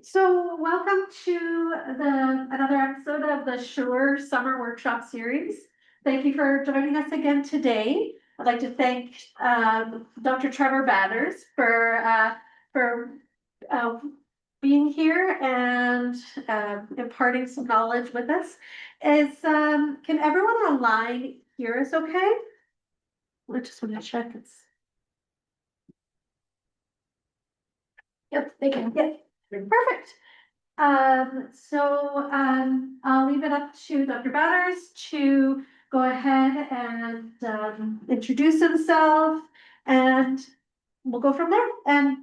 So welcome to another episode of the Sure Summer Workshop Series. Thank you for joining us again today. I'd like to thank Dr. Trevor Batters for being here and imparting some knowledge with us. Can everyone online hear us okay? I just want to check. Yep, they can. Yep. Perfect. I'll leave it up to Dr. Batters to go ahead and introduce himself, and we'll go from there. And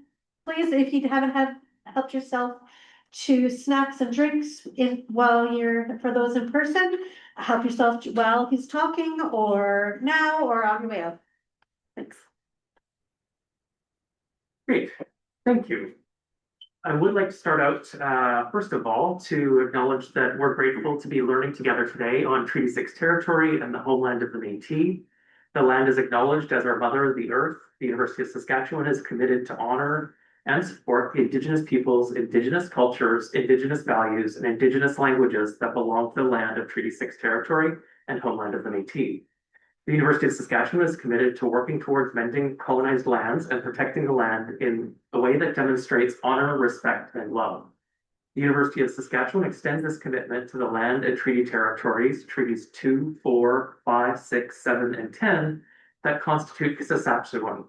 please, if you haven't helped yourself to snacks and drinks for those in person, help yourself while he's talking or now or on your way out. Thanks. Great, thank you. I would like to start out, first of all, to acknowledge that we're grateful to be learning together today on Treaty 6 territory and the homeland of the Métis. The land is acknowledged as our mother, the earth. The University of Saskatchewan is committed to honor and support the Indigenous peoples, Indigenous cultures, Indigenous values, and Indigenous languages that belong to the land of Treaty 6 territory and homeland of the Métis. The University of Saskatchewan is committed to working towards mending colonized lands and protecting the land in a way that demonstrates honor, respect, and love. The University of Saskatchewan extends this commitment to the land and treaty territories, Treaties 2, 4, 5, 6, 7, and 10, that constitute Saskatchewan,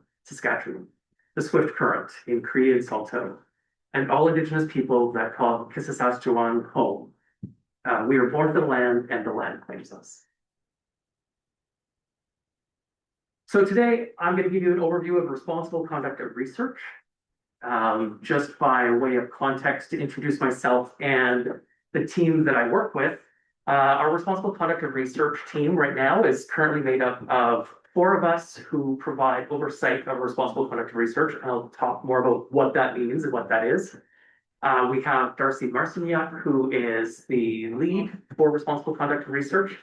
the Swift Current in Cree and Saulteaux, and all Indigenous people that call Saskatchewan home. We are born to the land, and the land claims us. So today, I'm going to give you an overview of responsible conduct of research. Just by way of context, to introduce myself and the team that I work with. Our responsible conduct of research team right now is currently made up of 4 of us who provide oversight of responsible conduct of research. And I'll talk more about what that means and what that is. We have Darcy Marcignac, who is the lead for responsible conduct of research.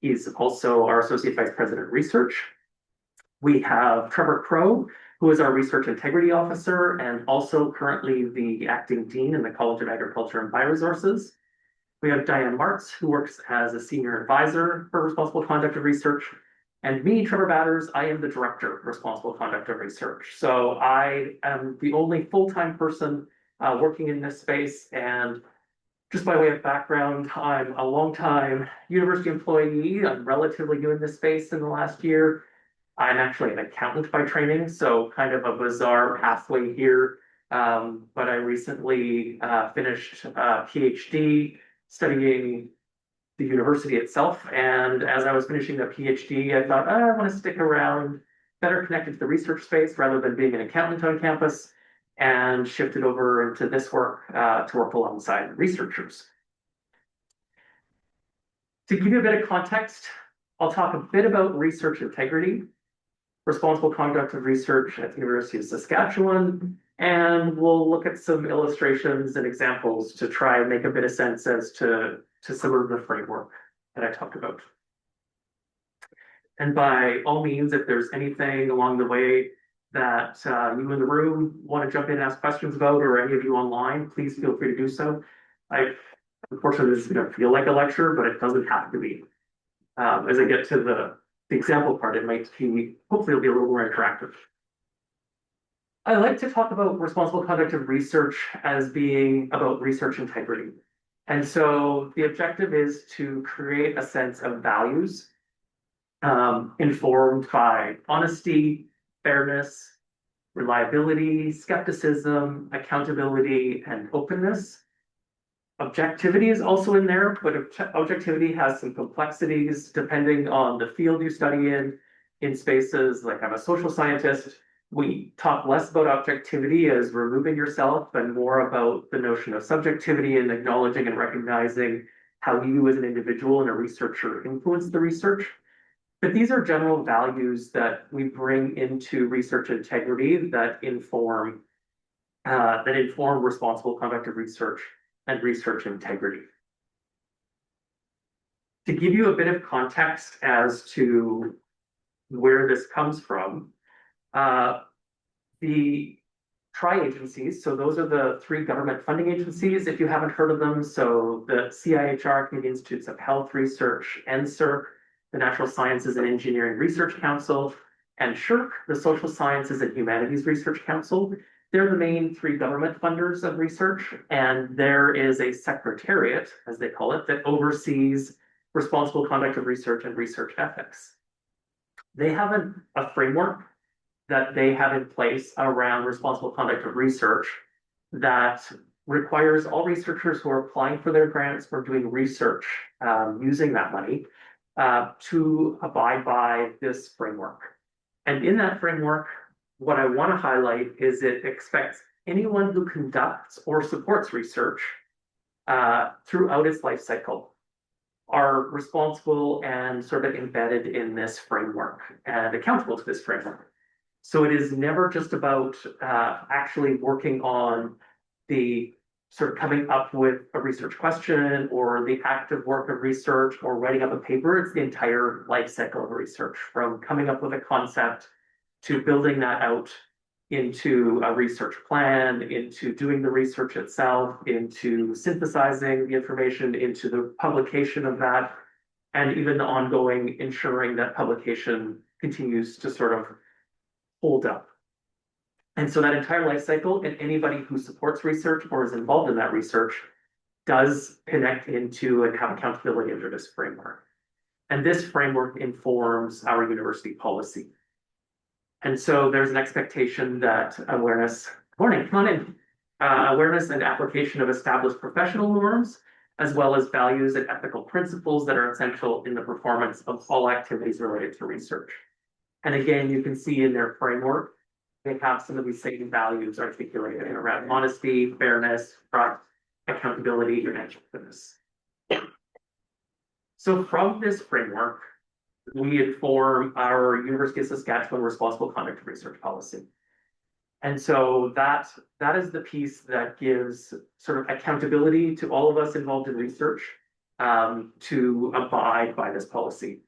He's also our Associate Vice President of Research. We have Trevor Crow, who is our Research Integrity Officer and also currently the Acting Dean in the College of Agriculture and Bioresources. We have Diane Martz, who works as a Senior Advisor for Responsible Conduct of Research. And me, Trevor Batters, I am the Director of Responsible Conduct of Research. So I am the only full-time person working in this space. And just by way of background, I'm a long-time university employee. I'm relatively new in this space in the last year. I'm actually an accountant by training, so kind of a bizarre pathway here. But I recently finished a PhD studying the university itself. And as I was finishing the PhD, I thought, I want to stick around, better connected to the research space rather than being an accountant on campus, and shifted over into this work to work alongside researchers. To give you a bit of context, I'll talk a bit about research integrity, responsible conduct of research at the University of Saskatchewan, and we'll look at some illustrations and examples to try and make a bit of sense as to some of the framework that I talked about. And by all means, if there's anything along the way that you in the room want to jump in and ask questions about, or any of you online, please feel free to do so. Unfortunately, this is going to feel like a lecture, but it doesn't have to be. As I get to the example part, it might be, hopefully it'll be a little more interactive. I like to talk about responsible conduct of research as being about research integrity. And so the objective is to create a sense of values informed by honesty, fairness, reliability, skepticism, accountability, and openness. Objectivity is also in there, but objectivity has some complexities depending on the field you study in spaces like I'm a social scientist. We talk less about objectivity as removing yourself and more about the notion of subjectivity and acknowledging and recognizing how you as an individual and a researcher influence the research. But these are general values that we bring into research integrity that inform responsible conduct of research and research integrity. To give you a bit of context as to where this comes from, the tri-agencies. So those are the three government funding agencies, if you haven't heard of them. So the CIHR, Canadian Institutes of Health Research, NSERC, the Natural Sciences and Engineering Research Council, and SSHRC, the Social Sciences and Humanities Research Council. They're the main three government funders of research, and there is a secretariat, as they call it, that oversees responsible conduct of research and research ethics. They have a framework that they have in place around responsible conduct of research that requires all researchers who are applying for their grants or doing research using that money to abide by this framework. And in that framework, what I want to highlight is it expects anyone who conducts or supports research throughout its life cycle are responsible and sort of embedded in this framework and accountable to this framework. So it is never just about actually working on the sort of coming up with a research question or the active work of research or writing up a paper. It's the entire life cycle of research, from coming up with a concept to building that out into a research plan, into doing the research itself, into synthesizing the information, into the publication of that, and even the ongoing ensuring that publication continues to sort of hold up. And so that entire life cycle, and anybody who supports research or is involved in that research does connect into and have accountability under this framework. And this framework informs our university policy. And so there's an expectation that awareness, morning, come on in, awareness and application of established professional norms, as well as values and ethical principles that are essential in the performance of all activities related to research. And again, you can see in their framework, they have some of these same values articulated around honesty, fairness, trust, accountability, and openness. So from this framework, we inform our University of Saskatchewan responsible conduct of research policy. And so that is the piece that gives sort of accountability to all of us involved in research to abide by this policy.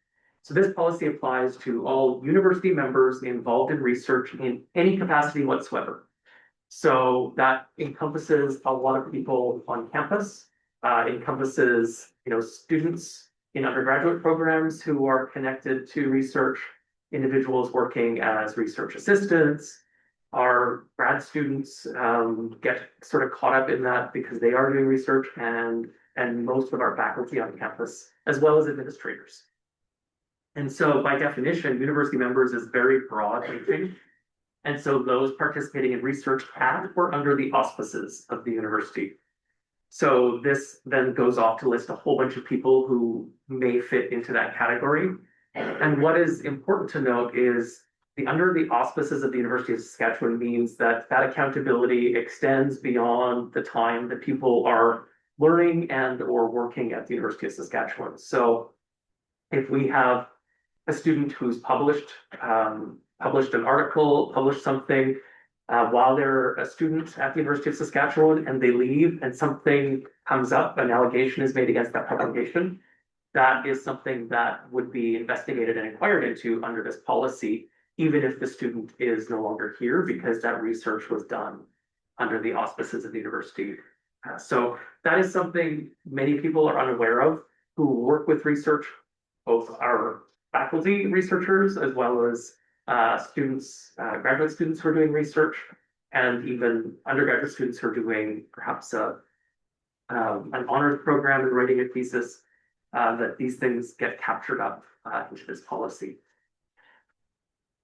So this policy applies to all university members involved in research in any capacity whatsoever. So that encompasses a lot of people on campus, encompasses students in undergraduate programs who are connected to research, individuals working as research assistants. Our grad students get sort of caught up in that because they are doing research, and most of our faculty on campus, as well as administrators. And so by definition, university members is very broad reaching. And so those participating in research at or under the auspices of the university. So this then goes off to list a whole bunch of people who may fit into that category. And what is important to note is the under the auspices of the University of Saskatchewan means that accountability extends beyond the time that people are learning and or working at the University of Saskatchewan. So if we have a student who's published an article, published something while they're a student at the University of Saskatchewan and they leave and something comes up, an allegation is made against that publication, that is something that would be investigated and inquired into under this policy, even if the student is no longer here, because that research was done under the auspices of the university. So that is something many people are unaware of who work with research, both our faculty researchers as well as students, graduate students who are doing research, and even undergraduate students who are doing perhaps an honors program and writing a thesis, that these things get captured up into this policy.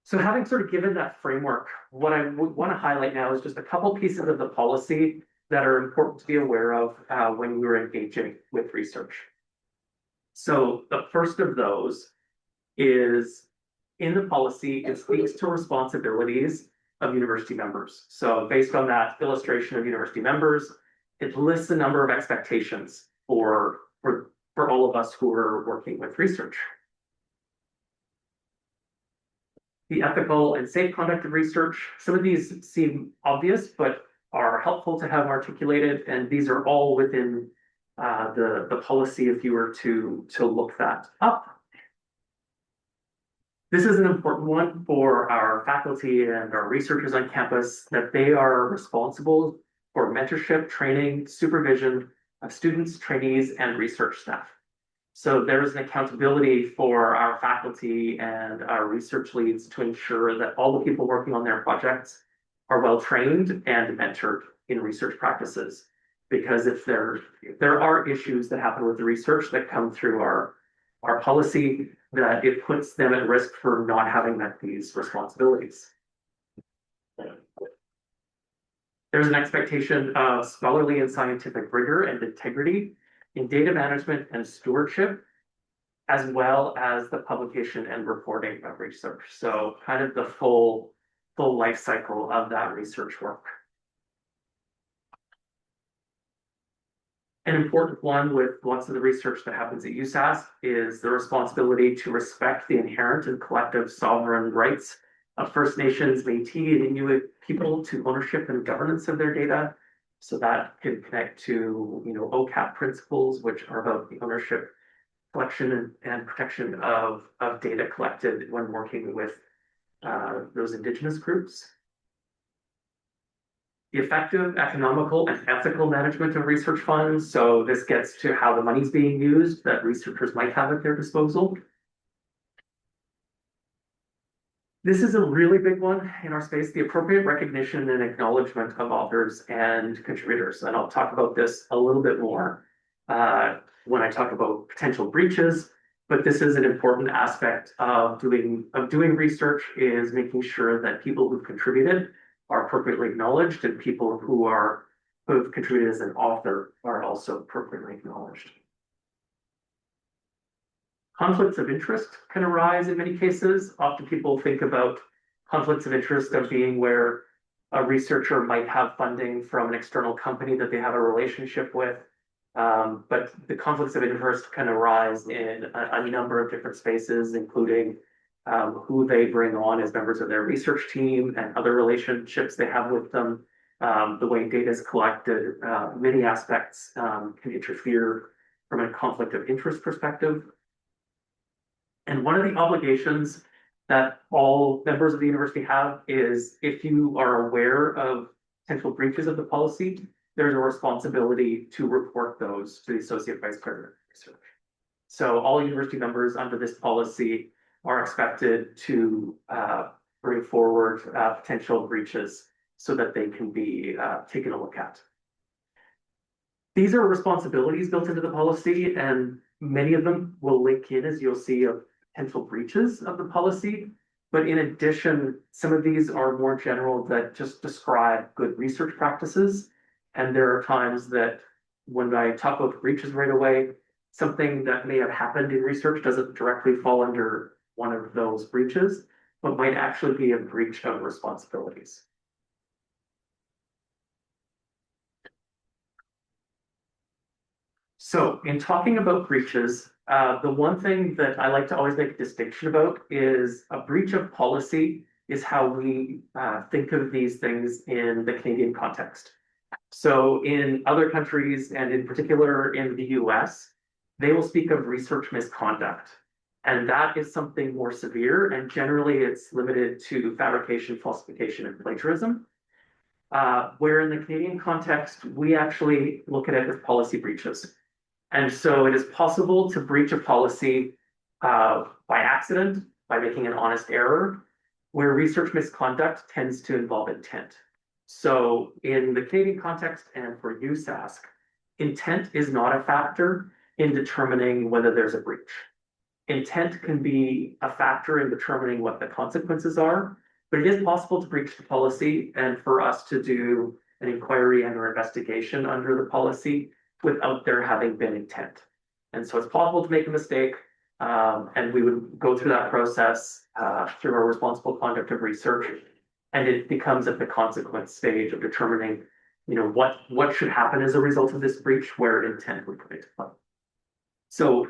So having sort of given that framework, what I would want to highlight now is just a couple pieces of the policy that are important to be aware of when we're engaging with research. So the first of those is in the policy, it speaks to responsibilities of university members. So based on that illustration of university members, it lists a number of expectations for all of us who are working with research. The ethical and safe conduct of research. Some of these seem obvious, but are helpful to have articulated, and these are all within the policy if you were to look that up. This is an important one for our faculty and our researchers on campus, that they are responsible for mentorship, training, supervision of students, trainees, and research staff. So there is an accountability for our faculty and our research leads to ensure that all the people working on their projects are well trained and mentored in research practices. Because if there are issues that happen with the research that come through our policy, that it puts them at risk for not having met these responsibilities. There's an expectation of scholarly and scientific rigor and integrity in data management and stewardship, as well as the publication and reporting of research. So kind of the full life cycle of that research work. An important one with lots of the research that happens at USask is the responsibility to respect the inherent and collective sovereign rights of First Nations, Métis, and Inuit people to ownership and governance of their data. So that can connect to, OCAP principles, which are about the ownership, collection, and protection of data collected when working with those Indigenous groups. The effective, economical, and ethical management of research funds. So this gets to how the money's being used that researchers might have at their disposal. This is a really big one in our space, the appropriate recognition and acknowledgement of authors and contributors. And I'll talk about this a little bit more when I talk about potential breaches, but this is an important aspect of doing research, is making sure that people who've contributed are appropriately acknowledged, and people who have contributed as an author are also appropriately acknowledged. Conflicts of interest can arise in many cases. Often people think about conflicts of interest of being where a researcher might have funding from an external company that they have a relationship with. But the conflicts of interest can arise in a number of different spaces, including who they bring on as members of their research team and other relationships they have with them, the way data is collected. Many aspects can interfere from a conflict of interest perspective. And one of the obligations that all members of the university have is, if you are aware of potential breaches of the policy, there's a responsibility to report those to the Associate Vice President of Research. So all university members under this policy are expected to bring forward potential breaches so that they can be taken a look at. These are responsibilities built into the policy, and many of them will link in, as you'll see, of potential breaches of the policy. But in addition, some of these are more general that just describe good research practices. And there are times that when I talk about breaches right away, something that may have happened in research doesn't directly fall under one of those breaches, but might actually be a breach of responsibilities. So in talking about breaches, the one thing that I like to always make a distinction about is a breach of policy is how we think of these things in the Canadian context. So in other countries, and in particular in the US, they will speak of research misconduct. And that is something more severe, and generally it's limited to fabrication, falsification, and plagiarism. Where in the Canadian context, we actually look at it as policy breaches. And so it is possible to breach a policy by accident, by making an honest error, where research misconduct tends to involve intent. So in the Canadian context and for USask, intent is not a factor in determining whether there's a breach. Intent can be a factor in determining what the consequences are, but it is possible to breach the policy and for us to do an inquiry and or investigation under the policy without there having been intent. And so it's possible to make a mistake, and we would go through that process through our responsible conduct of research, and it becomes at the consequence stage of determining, what should happen as a result of this breach, where intent would come into play. So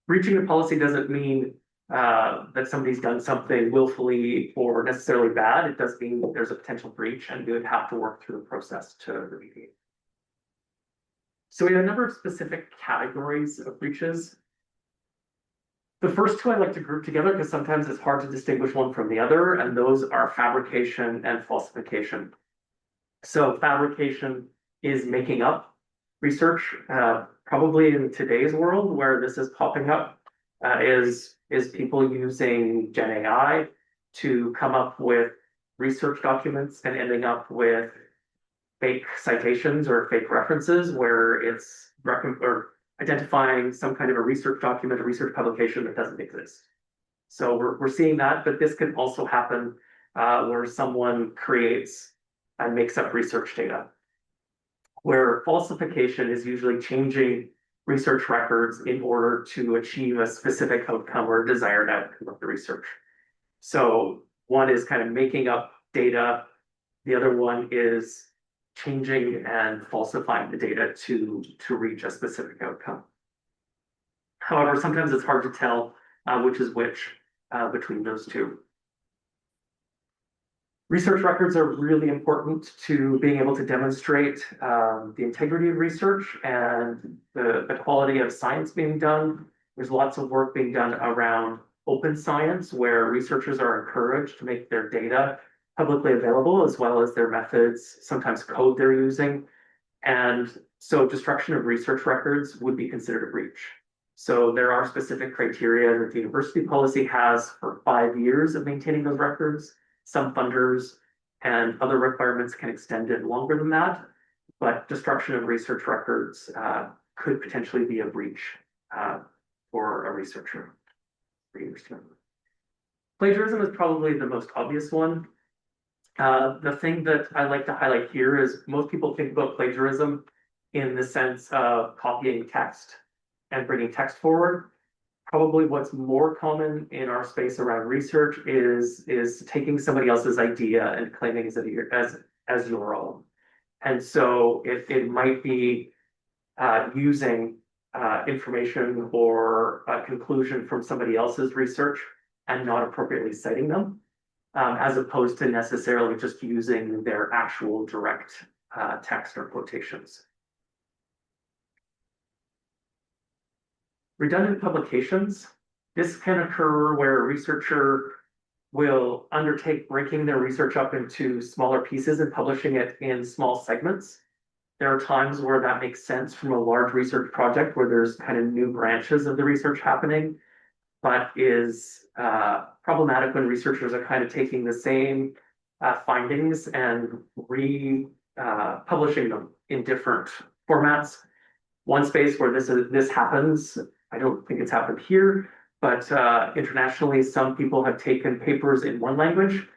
breaching the policy doesn't mean that somebody's done something willfully or necessarily bad. It does mean that there's a potential breach, and we would have to work through the process to remediate. So we have a number of specific categories of breaches. The first two I like to group together because sometimes it's hard to distinguish one from the other, and those are fabrication and falsification. So fabrication is making up research, probably in today's world where this is popping up, is people using Gen AI to come up with research documents and ending up with fake citations or fake references where it's or identifying some kind of a research document, a research publication that doesn't exist. So we're seeing that, but this can also happen where someone creates and makes up research data. Where falsification is usually changing research records in order to achieve a specific outcome or desired outcome of the research. So one is kind of making up data, the other one is changing and falsifying the data to reach a specific outcome. However, sometimes it's hard to tell which is which between those two. Research records are really important to being able to demonstrate the integrity of research and the quality of science being done. There's lots of work being done around open science where researchers are encouraged to make their data publicly available as well as their methods, sometimes code they're using. And so destruction of research records would be considered a breach. So there are specific criteria that the university policy has for 5 years of maintaining those records. Some funders and other requirements can extend it longer than that, but destruction of research records could potentially be a breach for a researcher. Plagiarism is probably the most obvious one. The thing that I like to highlight here is most people think about plagiarism in the sense of copying text and bringing text forward. Probably what's more common in our space around research is taking somebody else's idea and claiming as your own. And so it might be using information or a conclusion from somebody else's research and not appropriately citing them, as opposed to necessarily just using their actual direct text or quotations. Redundant publications. This can occur where a researcher will undertake breaking their research up into smaller pieces and publishing it in small segments. There are times where that makes sense from a large research project where there's kind of new branches of the research happening, but is problematic when researchers are kind of taking the same findings and publishing them in different formats. One space where this happens, I don't think it's happened here, but internationally, some people have taken papers in one language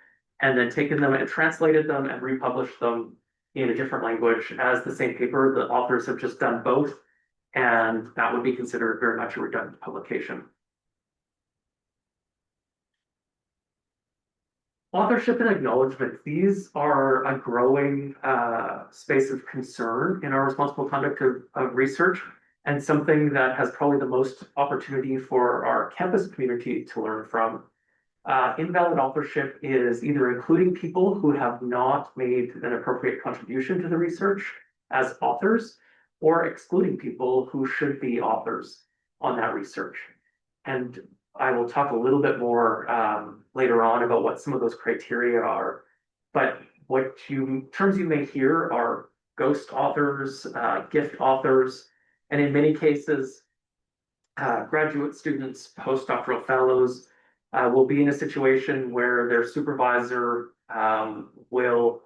and then taken them and translated them and republished them in a different language as the same paper. The authors have just done both, and that would be considered very much a redundant publication. Authorship and acknowledgement. These are a growing space of concern in our responsible conduct of research, and something that has probably the most opportunity for our campus community to learn from. Invalid authorship is either including people who have not made an appropriate contribution to the research as authors, or excluding people who should be authors on that research. And I will talk a little bit more later on about what some of those criteria are. But terms you may hear are ghost authors, gift authors, and in many cases, graduate students, postdoctoral fellows will be in a situation where their supervisor will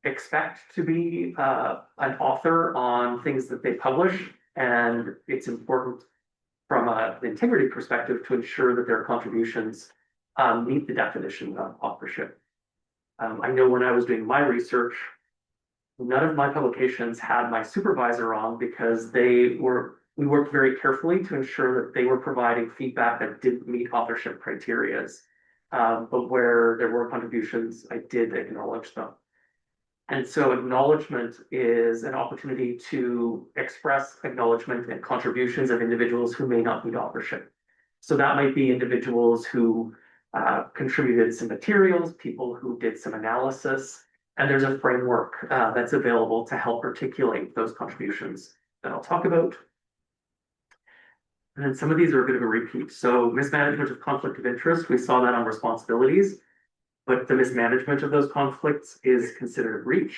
expect to be an author on things that they publish, and it's important from an integrity perspective to ensure that their contributions meet the definition of authorship. I know when I was doing my research, none of my publications had my supervisor on because we worked very carefully to ensure that they were providing feedback that didn't meet authorship criteria. But where there were contributions, I did acknowledge them. And so acknowledgement is an opportunity to express acknowledgement and contributions of individuals who may not meet authorship. So that might be individuals who contributed some materials, people who did some analysis, and there's a framework that's available to help articulate those contributions that I'll talk about. And then some of these are a bit of a repeat. So mismanagement of conflict of interest, we saw that on responsibilities, but the mismanagement of those conflicts is considered a breach.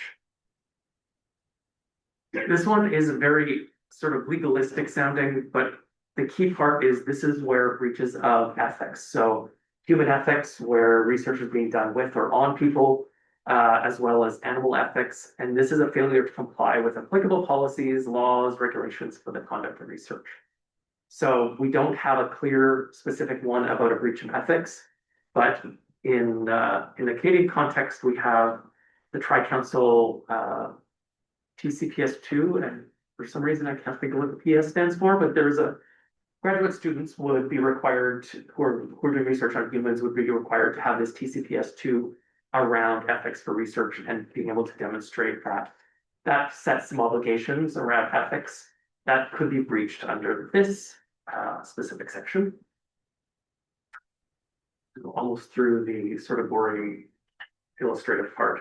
This one is very sort of legalistic sounding, but the key part is this is where breaches of ethics. So human ethics, where research is being done with or on people, as well as animal ethics. And this is a failure to comply with applicable policies, laws, regulations for the conduct of research. So we don't have a clear specific one about a breach of ethics, but in the Canadian context, we have the Tri-Council TCPS2, and for some reason I can't think of what the PS stands for, but there's a graduate students would be required to, who are doing research on humans would be required to have this TCPS2 around ethics for research and being able to demonstrate that that sets some obligations around ethics that could be breached under this specific section. Almost through the sort of boring illustrative part.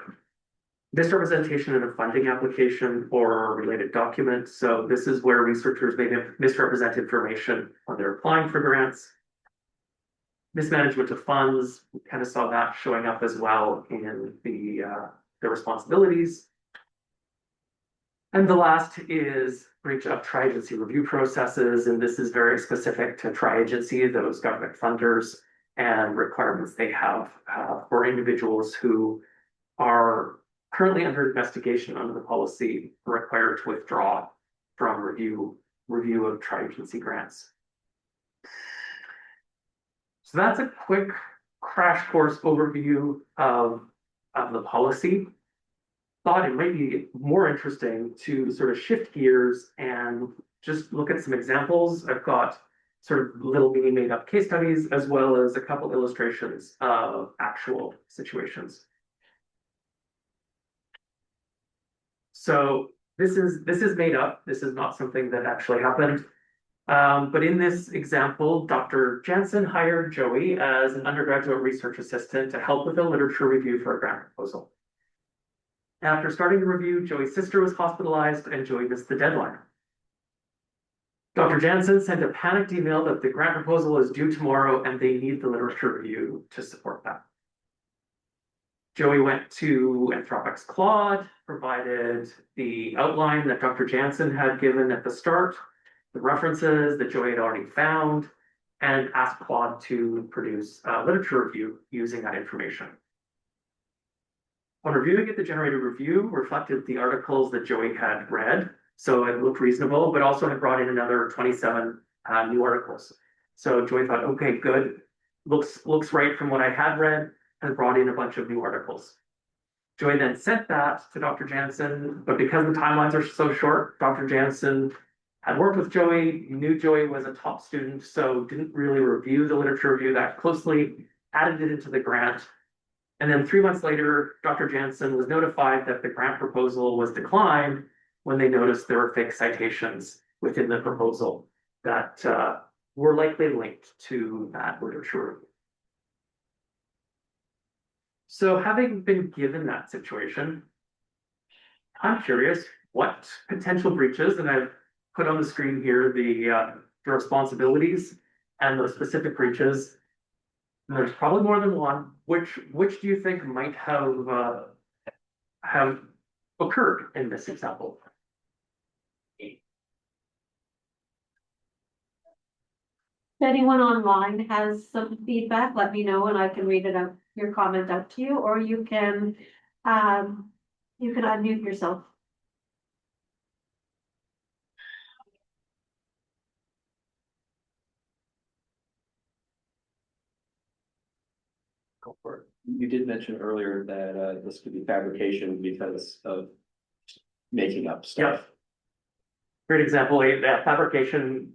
Misrepresentation in a funding application or related document. So this is where researchers may misrepresent information when they're applying for grants. Mismanagement of funds, we kind of saw that showing up as well in the responsibilities. And the last is breach of tri-agency review processes, and this is very specific to tri-agency, those government funders, and requirements they have for individuals who are currently under investigation under the policy required to withdraw from review of tri-agency grants. So that's a quick crash course overview of the policy. Thought it might be more interesting to sort of shift gears and just look at some examples. I've got sort of little mini made up case studies as well as a couple illustrations of actual situations. So this is made up. This is not something that actually happened. But in this example, Dr. Jansen hired Joey as an undergraduate research assistant to help with a literature review for a grant proposal. After starting the review, Joey's sister was hospitalized and Joey missed the deadline. Dr. Jansen sent a panicked email that the grant proposal is due tomorrow and they need the literature review to support that. Joey went to Anthropic's Claude, provided the outline that Dr. Jansen had given at the start, the references that Joey had already found, and asked Claude to produce a literature review using that information. On reviewing it, the generated review reflected the articles that Joey had read, so it looked reasonable, but also had brought in another 27 new articles. So Joey thought, okay, good, looks right from what I had read, and brought in a bunch of new articles. Joey then sent that to Dr. Jansen, but because the timelines are so short, Dr. Jansen had worked with Joey, knew Joey was a top student, so didn't really review the literature review that closely, added it into the grant. And then 3 months later, Dr. Jansen was notified that the grant proposal was declined when they noticed there were fake citations within the proposal that were likely linked to that literature review. So having been given that situation, I'm curious what potential breaches, and I've put on the screen here the responsibilities and the specific breaches. And there's probably more than one. Which do you think might have occurred in this example? If anyone online has some feedback, let me know and I can read it out, your comment out to you, or you can unmute yourself. Go for it. You did mention earlier that this could be fabrication because of making up stuff. Great example. That fabrication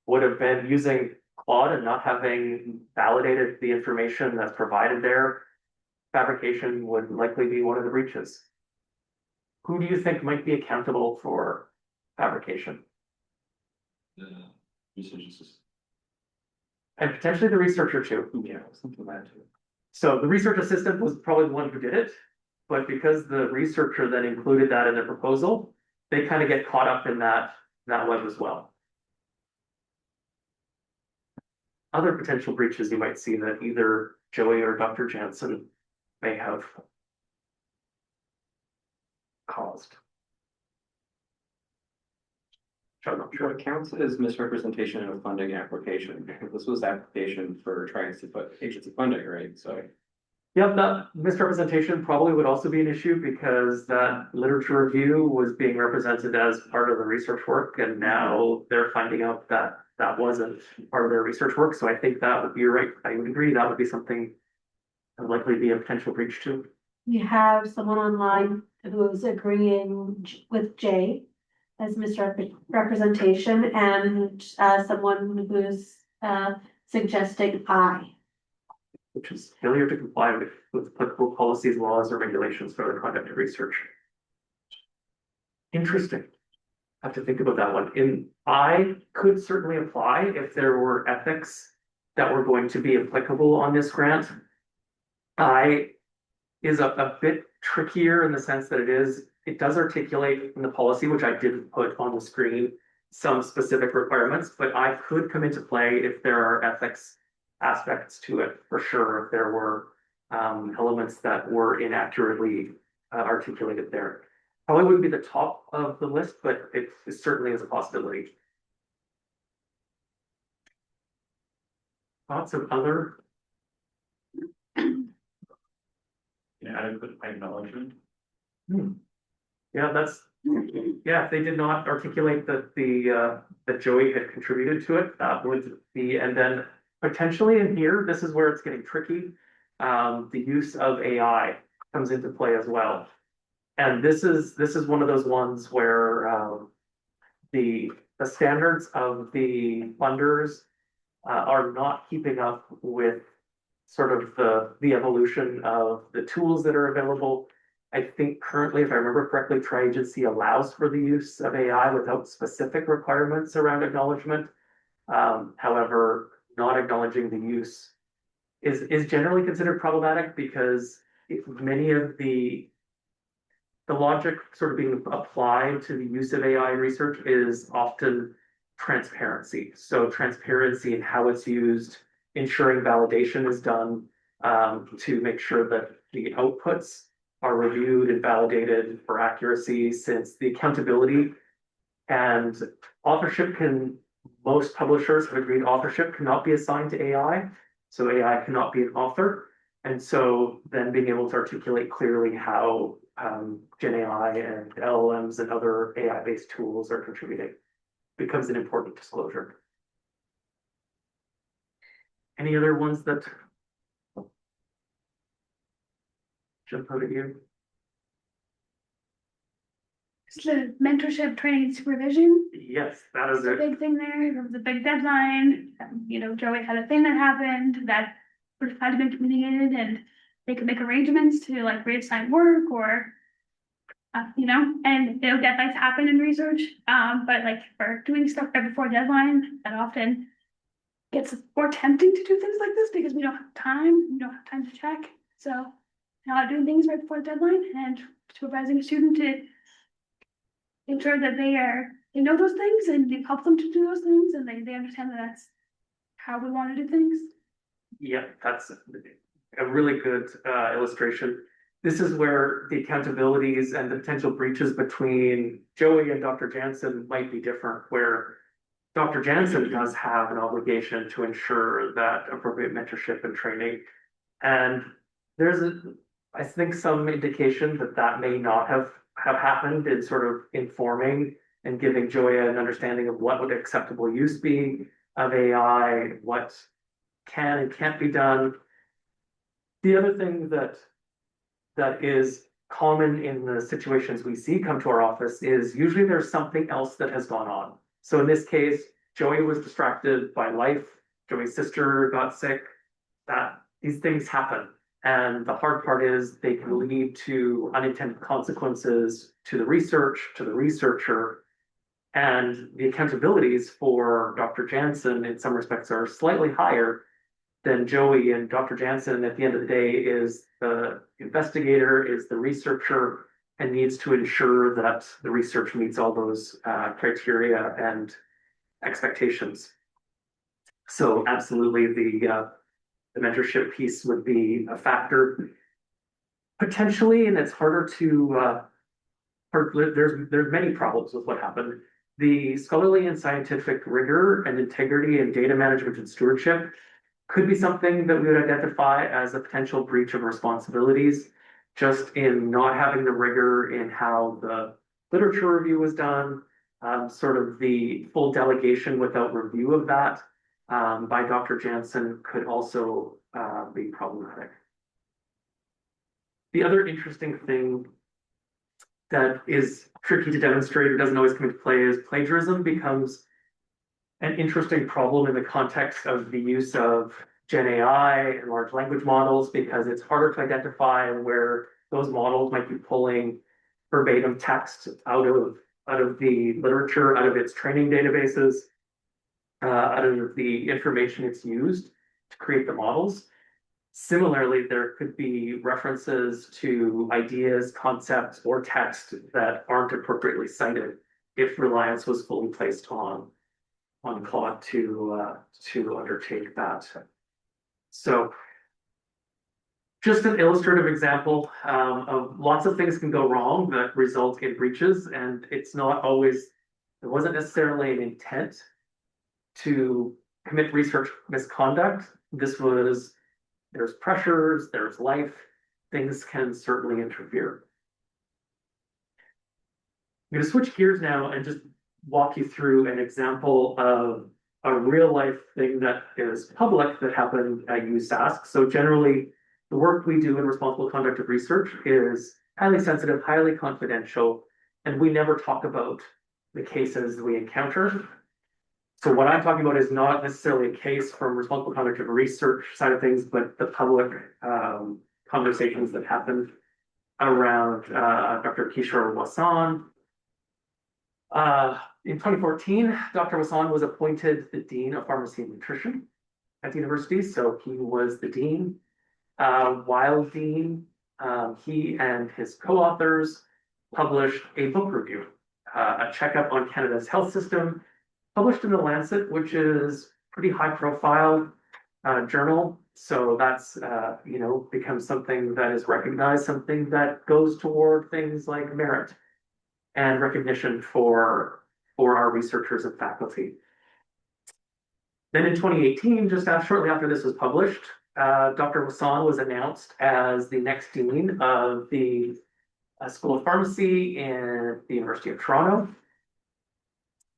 would have been using Claude and not having validated the information that's provided there. Fabrication would likely be one of the breaches. Who do you think might be accountable for fabrication? The research assistant. And potentially the researcher too. Yeah, something like that too. So the research assistant was probably the one who did it, but because the researcher then included that in the proposal, they kind of get caught up in that web as well. other potential breaches you might see that either Joey or Dr. Jansen may have caused. I'm not sure. What counts as misrepresentation in a funding application? Because this was application for trying to put agency funding, right? So. Yep, that misrepresentation probably would also be an issue because that literature review was being represented as part of the research work, and now they're finding out that that wasn't part of their research work. So I think that would be right. I would agree that would be something that would likely be a potential breach too. You have someone online who is agreeing with Jay as misrepresentation and someone who's suggesting I. Which is failure to comply with applicable policies, laws, or regulations for the conduct of research. Interesting. I have to think about that one. I could certainly apply if there were ethics that were going to be applicable on this grant. I is a bit trickier in the sense that it does articulate in the policy, which I didn't put on the screen, some specific requirements, but I could come into play if there are ethics aspects to it for sure, if there were elements that were inaccurately articulated there. Probably wouldn't be the top of the list, but it certainly is a possibility. Lots of other. Inadequate acknowledgement. Yeah, if they did not articulate that Joey had contributed to it, that would be, and then potentially in here, this is where it's getting tricky. The use of AI comes into play as well. And this is one of those ones where the standards of the funders are not keeping up with sort of the evolution of the tools that are available. I think currently, if I remember correctly, Tri-Agency allows for the use of AI without specific requirements around acknowledgement. However, not acknowledging the use is generally considered problematic because many of the logic sort of being applied to the use of AI research is often transparency. So transparency in how it's used, ensuring validation is done to make sure that the outputs are reviewed and validated for accuracy, since the accountability and authorship most publishers have agreed authorship cannot be assigned to AI. So AI cannot be an author. And so then being able to articulate clearly how Gen AI and LLMs and other AI-based tools are contributing becomes an important disclosure. Any other ones that jump out at you? The mentorship, training, and supervision. Yes, that is A it. big thing there. There was a big deadline. Joey had a thing that happened that would have had to be communicated, and they could make arrangements to like reassign work or, and deadlines happen in research. But like for doing stuff right before deadline, that often gets more tempting to do things like this because we don't have time. We don't have time to check. So not doing things right before deadline and supervising a student to ensure that they know those things and you help them to do those things and they understand that that's how we want to do things. Yeah, that's a really good illustration. This is where the accountabilities and the potential breaches between Joey and Dr. Jansen might be different, where Dr. Jansen does have an obligation to ensure that appropriate mentorship and training. And there's I think some indication that may not have happened in sort of informing and giving Joey an understanding of what would acceptable use be of AI, what can and can't be done. The other thing that is common in the situations we see come to our office is usually there's something else that has gone on. So in this case, Joey was distracted by life. Joey's sister got sick. These things happen. And the hard part is they can lead to unintended consequences to the research, to the researcher. And the accountabilities for Dr. Jansen in some respects are slightly higher than Joey. And Dr. Jansen at the end of the day is the investigator, is the researcher, and needs to ensure that the research meets all those criteria and expectations. So absolutely the mentorship piece would be a factor potentially, and it's harder to there's many problems with what happened. The scholarly and scientific rigor and integrity and data management and stewardship could be something that we would identify as a potential breach of responsibilities, just in not having the rigor in how the literature review was done, sort of the full delegation without review of that by Dr. Jansen could also be problematic. The other interesting thing that is tricky to demonstrate or doesn't always come into play is plagiarism becomes an interesting problem in the context of the use of Gen AI and large language models, because it's harder to identify where those models might be pulling verbatim text out of the literature, out of its training databases, out of the information it's used to create the models. Similarly, there could be references to ideas, concepts, or text that aren't appropriately cited if reliance was fully placed on Claude to undertake that. So just an illustrative example of lots of things can go wrong that result in breaches, and it's not always, there wasn't necessarily an intent to commit research misconduct. This was, there's pressures, there's life, things can certainly interfere. I'm going to switch gears now and just walk you through an example of a real life thing that is public that happened at USask. So generally, the work we do in responsible conduct of research is highly sensitive, highly confidential, and we never talk about the cases we encounter. So what I'm talking about is not necessarily a case from responsible conduct of research side of things, but the public conversations that happened around Dr. Kishore Wasan. In 2014, Dr. Wasan was appointed the Dean of Pharmacy and Nutrition at the university. So he was the dean. While dean, he and his co-authors published a book review, a checkup on Canada's health system, published in the Lancet, which is pretty high profile journal. So that's, becomes something that is recognized, something that goes toward things like merit and recognition for our researchers and faculty. Then in 2018, shortly after this was published, Dr. Wasan was announced as the next dean of the School of Pharmacy in the University of Toronto.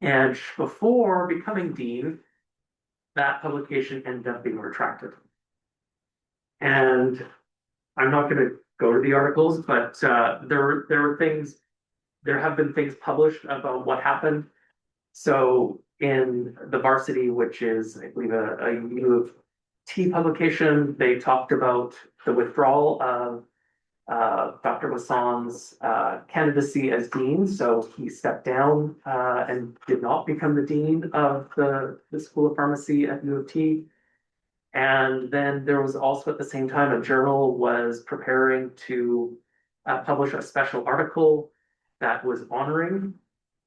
And before becoming dean, that publication ended up being retracted. And I'm not going to go to the articles, but there have been things published about what happened. So in the Varsity, which is, I believe, a U of T publication, they talked about the withdrawal of Dr. Wasan's candidacy as dean. So he stepped down and did not become the dean of the School of Pharmacy at U of T. And then there was also at the same time a journal was preparing to publish a special article that was honoring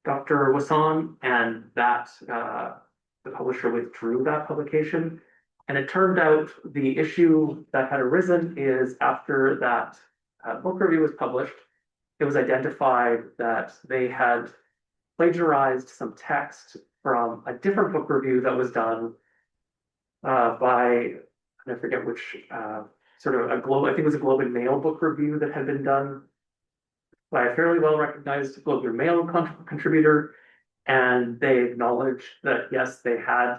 Dr. Wasan, and that the publisher withdrew that publication. And it turned out the issue that had arisen is after that book review was published, it was identified that they had plagiarized some text from a different book review that was done by, I forget which, sort of I think it was a Globe and Mail book review that had been done by a fairly well-recognized Globe and Mail contributor. And they acknowledged that, yes, they had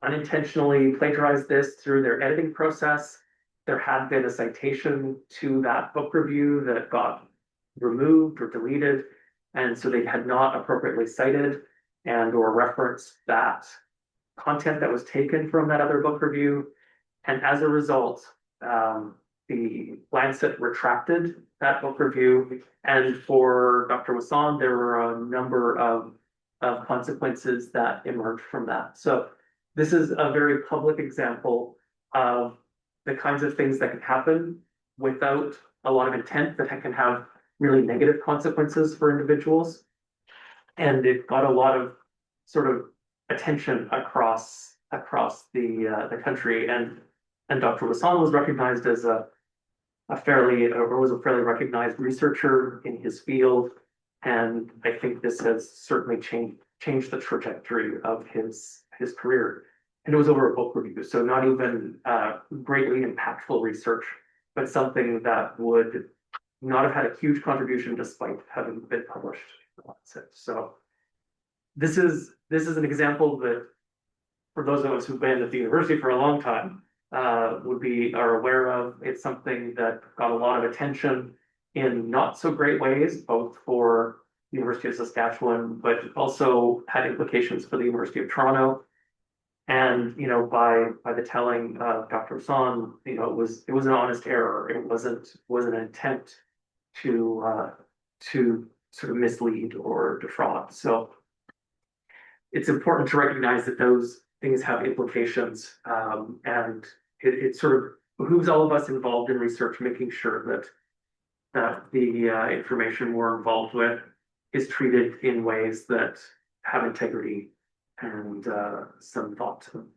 unintentionally plagiarized this through their editing process. There had been a citation to that book review that got removed or deleted. And so they had not appropriately cited and or referenced that content that was taken from that other book review. And as a result, the Lancet retracted that book review. And for Dr. Wasan, there were a number of consequences that emerged from that. So this is a very public example of the kinds of things that can happen without a lot of intent that can have really negative consequences for individuals. And it got a lot of sort of attention across across the country, and Dr. Wasan was recognized as a fairly recognized researcher in his field. And I think this has certainly changed the trajectory of his career. And it was over a book review, so not even greatly impactful research, but something that would not have had a huge contribution despite having been published. So this is an example that, for those of us who've been at the university for a long time, are aware of. It's something that got a lot of attention in not so great ways, both for the University of Saskatchewan, but also had implications for the University of Toronto. And, you know, by the telling of Dr. Son, you know, it was an honest error. It wasn't an intent to sort of mislead or defraud. So it's important to recognize that those things have implications, and it sort of behooves all of us involved in research making sure that the information we're involved with is treated in ways that have integrity and some thought to them.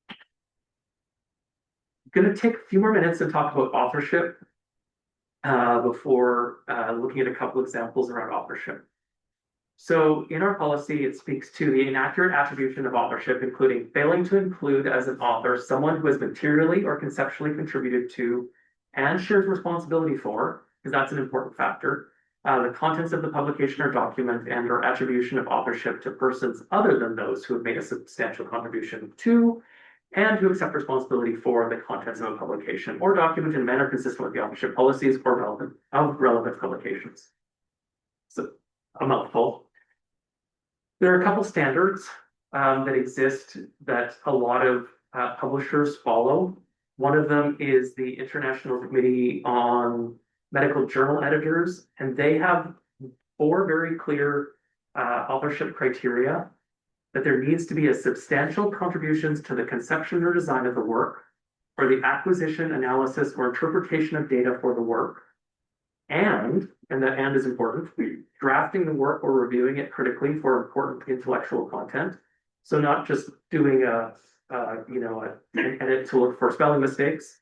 I'm going to take a few more minutes and talk about authorship before looking at a couple examples around authorship. So in our policy, it speaks to the inaccurate attribution of authorship, including failing to include as an author someone who has materially or conceptually contributed to and shares responsibility for, because that's an important factor, the contents of the publication or document, and or attribution of authorship to persons other than those who have made a substantial contribution to and who accept responsibility for the contents of a publication or document in a manner consistent with the authorship policies or relevant publications. So a mouthful. There are a couple standards that exist that a lot of publishers follow. One of them is the International Committee on Medical Journal Editors, and they have 4 very clear authorship criteria: that there needs to be a substantial contributions to the conception or design of the work, or the acquisition, analysis, or interpretation of data for the work, and that "and" is important, drafting the work or reviewing it critically for important intellectual content. So not just doing an edit to look for spelling mistakes.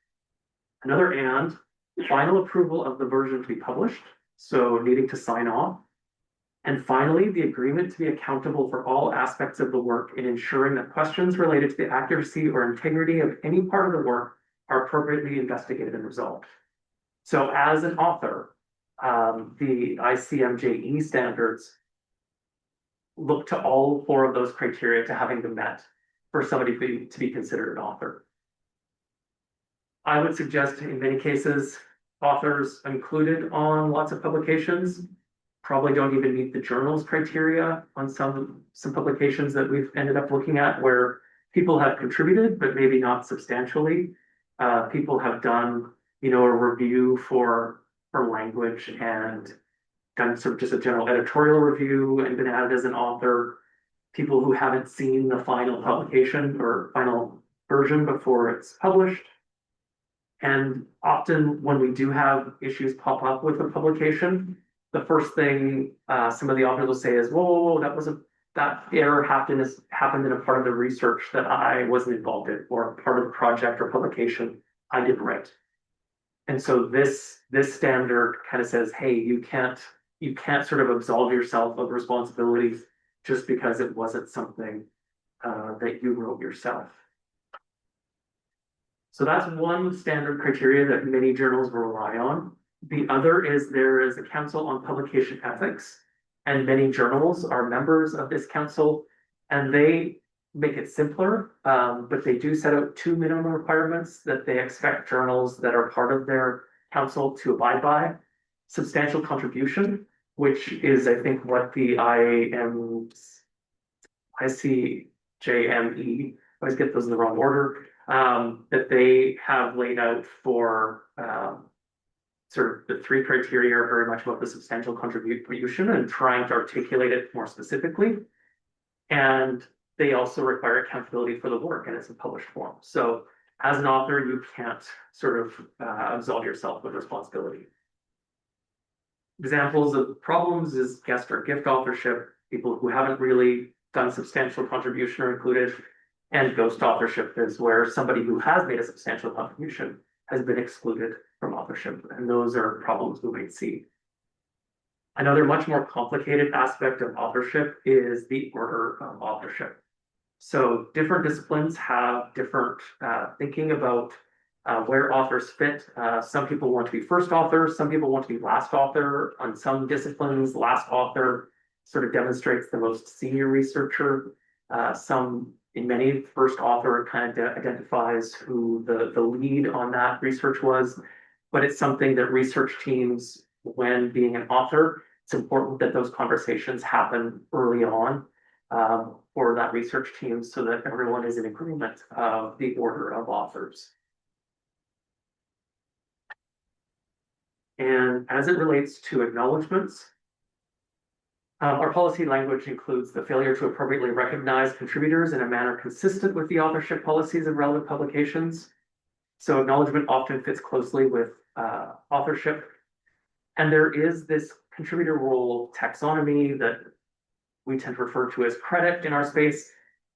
Another "and," final approval of the version to be published, so needing to sign off. And finally, the agreement to be accountable for all aspects of the work in ensuring that questions related to the accuracy or integrity of any part of the work are appropriately investigated and resolved. So as an author, the ICMJE standards look to all 4 of those criteria to having been met for somebody to be considered an author. I would suggest in many cases, authors included on lots of publications probably don't even meet the journal's criteria on some publications that we've ended up looking at, where people have contributed, but maybe not substantially. People have done, you know, a review for language and done sort of just a general editorial review and been added as an author. People who haven't seen the final publication or final version before it's published. And often when we do have issues pop up with a publication, the first thing some of the authors will say is, whoa, that error happened in a part of the research that I wasn't involved in, or a part of the project or publication I didn't write. And so this standard kind of says, hey, you can't sort of absolve yourself of responsibility just because it wasn't something that you wrote yourself. So that's one standard criteria that many journals will rely on. The other is there is a Council on Publication Ethics, and many journals are members of this council, and they make it simpler, but they do set out 2 minimum requirements that they expect journals that are part of their council to abide by. Substantial contribution, which is, I think, what the ICJME, I always get those in the wrong order, that they have laid out for sort of the 3 criteria are very much about the substantial contribution and trying to articulate it more specifically. And they also require accountability for the work and it's in published form. So as an author, you can't sort of absolve yourself of responsibility. Examples of problems is guest or gift authorship, people who haven't really done substantial contribution are included. And ghost authorship is where somebody who has made a substantial contribution has been excluded from authorship, and those are problems we might see. Another much more complicated aspect of authorship is the order of authorship. So different disciplines have different thinking about where authors fit. Some people want to be first author, some people want to be last author. On some disciplines, last author sort of demonstrates the most senior researcher. In many, first author kind of identifies who the lead on that research was, but it's something that research teams, when being an author, it's important that those conversations happen early on for that research team so that everyone is in agreement of the order of authors. And as it relates to acknowledgements, our policy language includes the failure to appropriately recognize contributors in a manner consistent with the authorship policies of relevant publications. So acknowledgement often fits closely with authorship. And there is this contributor role taxonomy that we tend to refer to as credit in our space,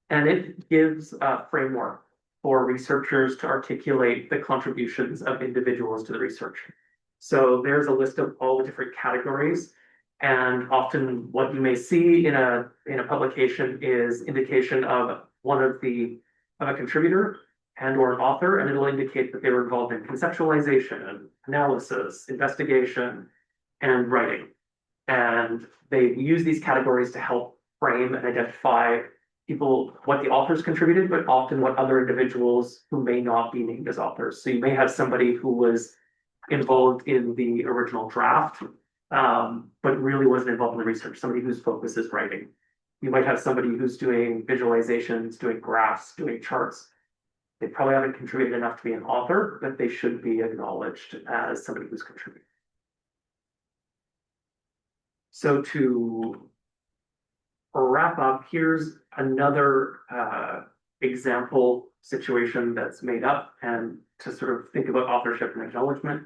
and it gives a framework for researchers to articulate the contributions of individuals to the research. So there's a list of all the different categories, and often what you may see in a publication is indication of a contributor and or an author, and it'll indicate that they were involved in conceptualization, analysis, investigation, and writing. And they use these categories to help frame and identify what the authors contributed, but often what other individuals who may not be named as authors. So you may have somebody who was involved in the original draft, but really wasn't involved in the research, somebody whose focus is writing. You might have somebody who's doing visualizations, doing graphs, doing charts. They probably haven't contributed enough to be an author, but they should be acknowledged as somebody who's contributed. So to wrap up, here's another example situation that's made up and to sort of think about authorship and acknowledgement.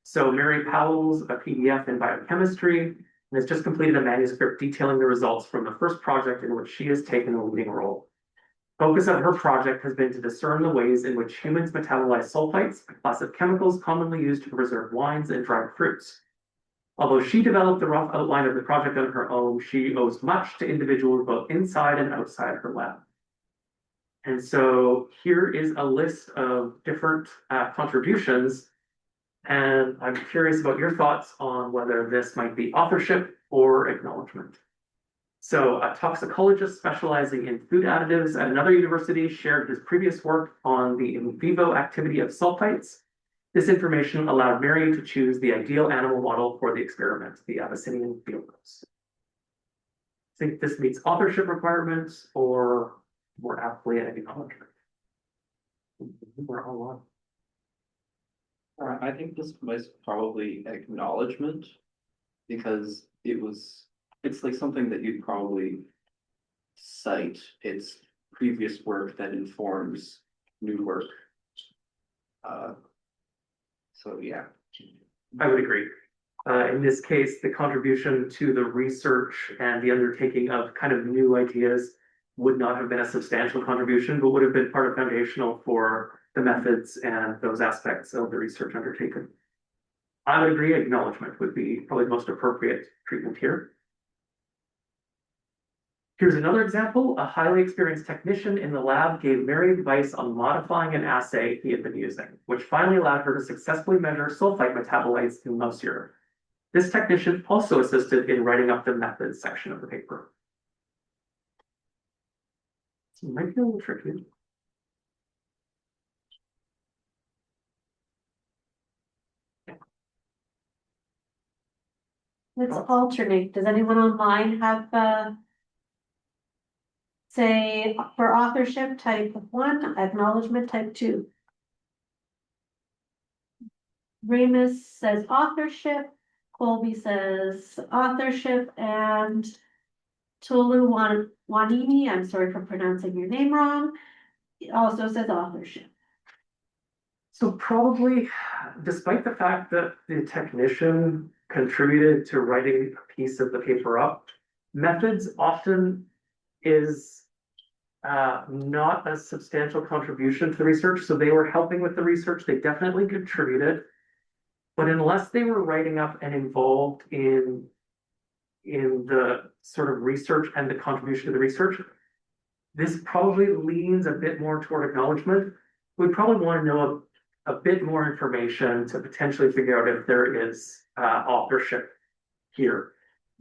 So Mary Powell's a PDF in biochemistry and has just completed a manuscript detailing the results from the first project in which she has taken a leading role. Focus of her project has been to discern the ways in which humans metabolize sulfites, a class of chemicals commonly used to preserve wines and dried fruits. Although she developed the rough outline of the project on her own, she owes much to individuals both inside and outside her lab. And so here is a list of different contributions, and I'm curious about your thoughts on whether this might be authorship or acknowledgement. So a toxicologist specializing in food additives at another university shared his previous work on the in vivo activity of sulfites. This information allowed Mary to choose the ideal animal model for the experiment, the Abyssinian field mouse. Think this meets authorship requirements or more aptly an acknowledgement? We're all on. I think this was probably acknowledgement because it's like something that you'd probably cite. It's previous work that informs new work. So yeah. I would agree. In this case, the contribution to the research and the undertaking of kind of new ideas would not have been a substantial contribution, but would have been part of foundational for the methods and those aspects of the research undertaken. I would agree, acknowledgement would be probably the most appropriate treatment here. Here's another example. A highly experienced technician in the lab gave Mary advice on modifying an assay he had been using, which finally allowed her to successfully measure sulfite metabolites in mouse urine. This technician also assisted in writing up the methods section of the paper. So it might be a little tricky. Let's alternate. Does anyone online have say for authorship type 1, acknowledgement type 2? Remus says authorship, Colby says authorship, and Tolu Wanini, I'm sorry for pronouncing your name wrong, also says authorship. So probably, despite the fact that the technician contributed to writing a piece of the paper up, methods often is not a substantial contribution to the research, so they were helping with the research, they definitely contributed. But unless they were writing up and involved in the sort of research and the contribution to the research, this probably leans a bit more toward acknowledgement. We probably want to know a bit more information to potentially figure out if there is authorship here.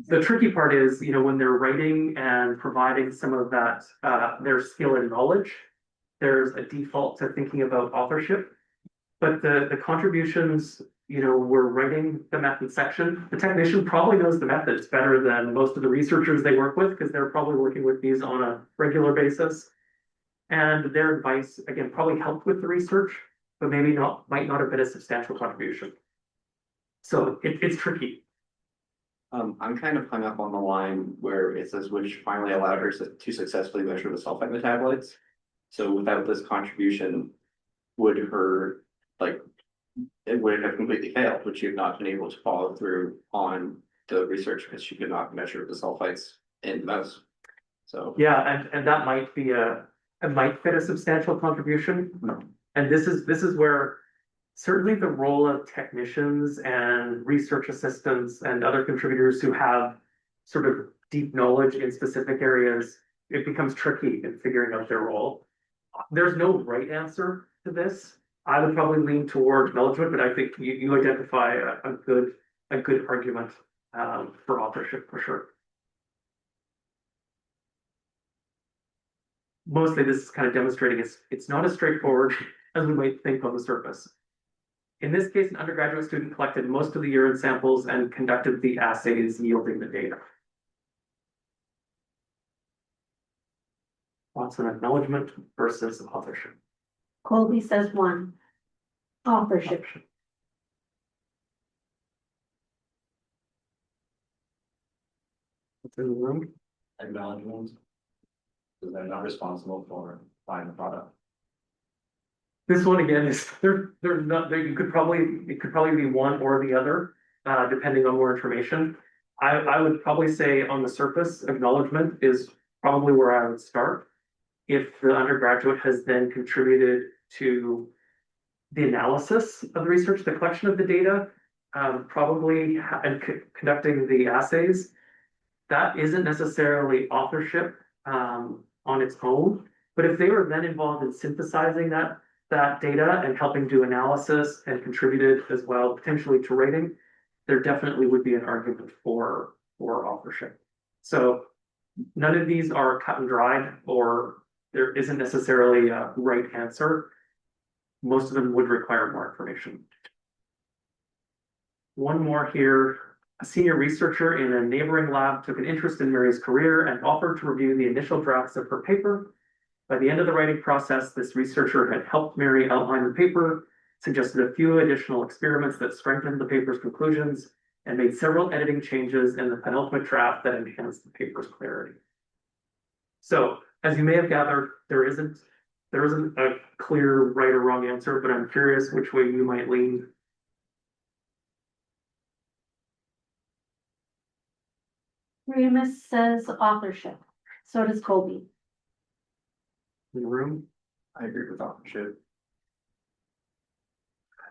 The tricky part is, you know, when they're writing and providing some of that, their skill and knowledge, there's a default to thinking about authorship. But the contributions, you know, we're writing the method section. The technician probably knows the methods better than most of the researchers they work with, because they're probably working with these on a regular basis. And their advice, again, probably helped with the research, but maybe might not have been a substantial contribution. So it's tricky. I'm kind of hung up on the line where it says which finally allowed her to successfully measure the sulfite metabolites. So without this contribution, would her, like, it would have completely failed, would she have not been able to follow through on the research because she could not measure the sulfites in the mouse. So Yeah, and that might be it might fit a substantial contribution. And this is where certainly the role of technicians and research assistants and other contributors who have sort of deep knowledge in specific areas, it becomes tricky in figuring out their role. There's no right answer to this. I would probably lean toward acknowledgement, but I think you identify a good argument for authorship for sure. Mostly this is kind of demonstrating it's not as straightforward as we might think on the surface. In this case, an undergraduate student collected most of the urine samples and conducted the assays yielding the data. Thoughts on acknowledgement versus authorship? Colby says one. Authorship. What's in the room? Acknowledgement, because they're not responsible for buying the product. This one again is they're not there. It could probably be one or the other, depending on more information. I would probably say on the surface, acknowledgement is probably where I would start. If the undergraduate has then contributed to the analysis of the research, the collection of the data, probably and conducting the assays, that isn't necessarily authorship on its own. But if they were then involved in synthesizing that data and helping do analysis and contributed as well, potentially to rating, there definitely would be an argument for authorship. So none of these are cut and dried, or there isn't necessarily a right answer. Most of them would require more information. One more here. A senior researcher in a neighboring lab took an interest in Mary's career and offered to review the initial drafts of her paper. By the end of the writing process, this researcher had helped Mary outline the paper, suggested a few additional experiments that strengthened the paper's conclusions, and made several editing changes in the penultimate draft that enhanced the paper's clarity. So, as you may have gathered, there isn't a clear right or wrong answer, but I'm curious which way you might lean. Remus says authorship. So does Colby. In the room. I agree with authorship.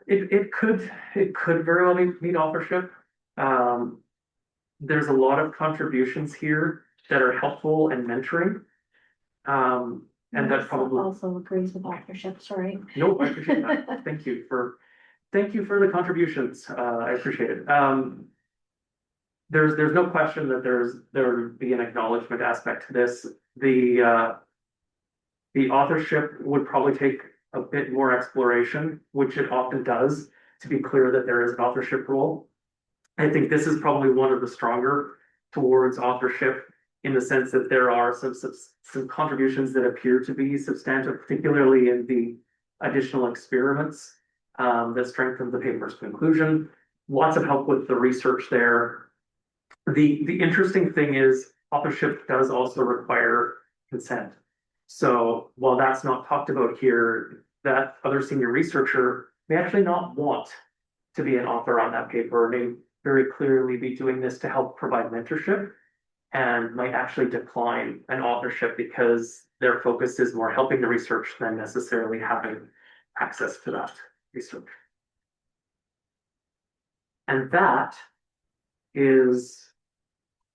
It could very well mean authorship. There's a lot of contributions here that are helpful and mentoring. And that's probably also agrees with authorship, sorry. no, I appreciate that. Thank you for the contributions. I appreciate it. There's no question that there would be an acknowledgement aspect to this. The authorship would probably take a bit more exploration, which it often does, to be clear that there is an authorship role. I think this is probably one of the stronger towards authorship, in the sense that there are some contributions that appear to be substantive, particularly in the additional experiments that strengthen the paper's conclusion. Lots of help with the research there. The interesting thing is authorship does also require consent. So while that's not talked about here, that other senior researcher may actually not want to be an author on that paper, may very clearly be doing this to help provide mentorship. and might actually decline an authorship because their focus is more helping the research than necessarily having access to that research. And that is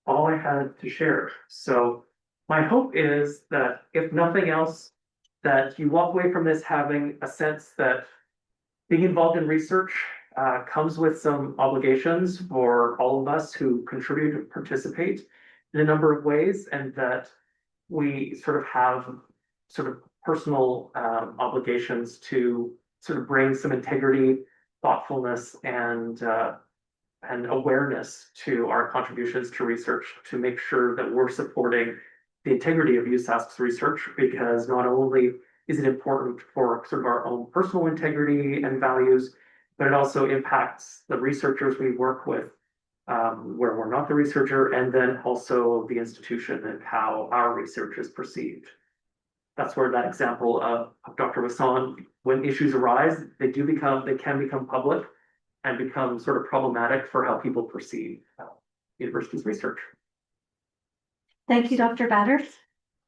all I had to share. So my hope is that if nothing else, that you walk away from this having a sense that being involved in research comes with some obligations for all of us who contribute and participate in a number of ways, and that we sort of have sort of personal obligations to sort of bring some integrity, thoughtfulness, and awareness to our contributions to research to make sure that we're supporting the integrity of USask's research, because not only is it important for sort of our own personal integrity and values, but it also impacts the researchers we work with, where we're not the researcher, and then also the institution and how our research is perceived. That's where that example of Dr. Wasson, when issues arise, they can become public and become sort of problematic for how people perceive university's research. Thank you, Dr. Batters.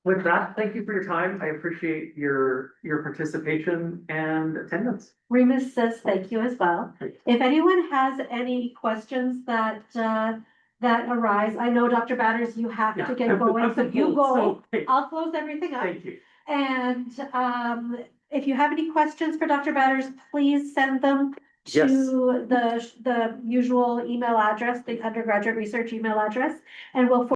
With that, thank you for your time. I appreciate your participation and attendance. Remus says thank you as well. Thank If anyone has any questions that arise, I know, Dr. Batters, you have to get going, so you go. I'll close everything up. Thank you. And if you have any questions for Dr. Batters, please send them Yes. to the usual email address, the undergraduate research email address, and we'll